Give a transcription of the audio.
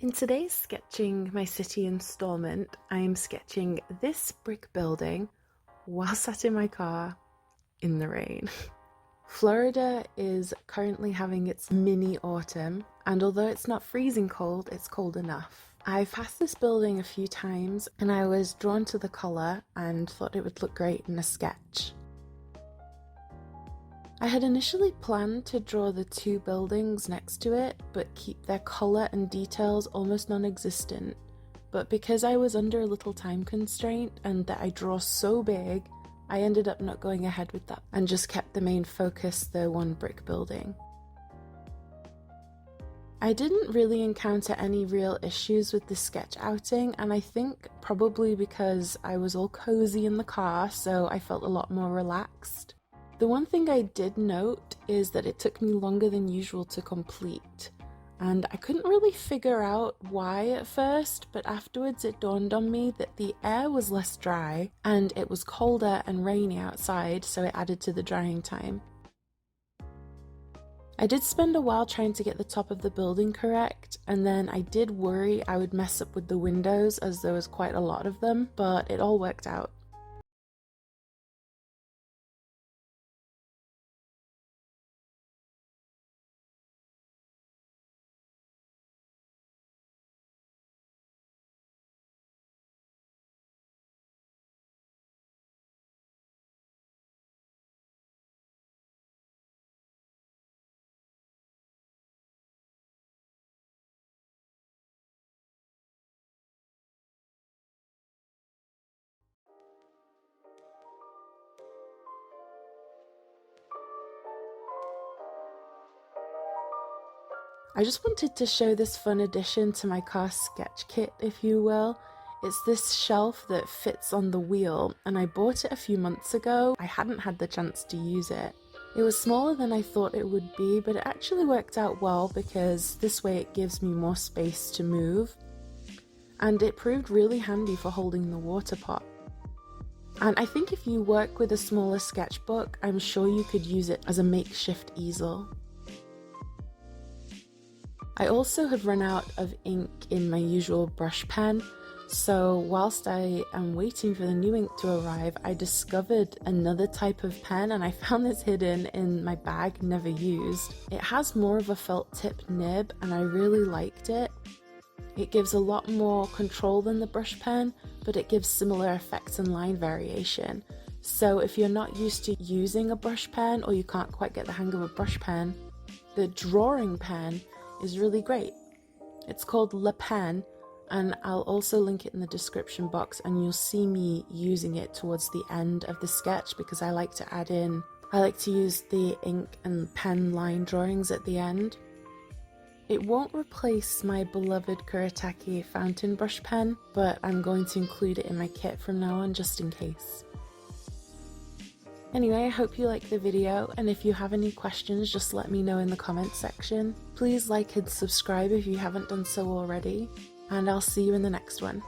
In today's Sketching My City installment, I am sketching this brick building while sat in my car in the rain. Florida is currently having its mini autumn, and although it's not freezing cold, it's cold enough. I've passed this building a few times and I was drawn to the colour and thought it would look great in a sketch. I had initially planned to draw the two buildings next to it, but keep their colour and details almost non-existent. But because I was under a little time constraint and that I draw so big, I ended up not going ahead with that and just kept the main focus the one brick building. I didn't really encounter any real issues with the sketch outing, and I think probably because I was all cozy in the car, so I felt a lot more relaxed. The one thing I did note is that it took me longer than usual to complete, and I couldn't really figure out why at first, but afterwards it dawned on me that the air was less dry and it was colder and rainy outside, so it added to the drying time. I did spend a while trying to get the top of the building correct, and then I did worry I would mess up with the windows as there was quite a lot of them, but it all worked out. I just wanted to show this fun addition to my car sketch kit, if you will. It's this shelf that fits on the wheel, and I bought it a few months ago. I hadn't had the chance to use it. It was smaller than I thought it would be, but it actually worked out well because this way it gives me more space to move. And it proved really handy for holding the water pot. And I think if you work with a smaller sketchbook, I'm sure you could use it as a makeshift easel. I also had run out of ink in my usual brush pen, so whilst I am waiting for the new ink to arrive, I discovered another type of pen, and I found this hidden in my bag, never used. It has more of a felt tip nib and I really liked it. It gives a lot more control than the brush pen, but it gives similar effects and line variation. So if you're not used to using a brush pen or you can't quite get the hang of a brush pen, the drawing pen is really great. It's called Le Pen, and I'll also link it in the description box, and you'll see me using it towards the end of the sketch because I like to use the ink and pen line drawings at the end. It won't replace my beloved Kuretake fountain brush pen, but I'm going to include it in my kit from now on just in case. Anyway, I hope you liked the video, and if you have any questions, just let me know in the comments section. Please like and subscribe if you haven't done so already, and I'll see you in the next one.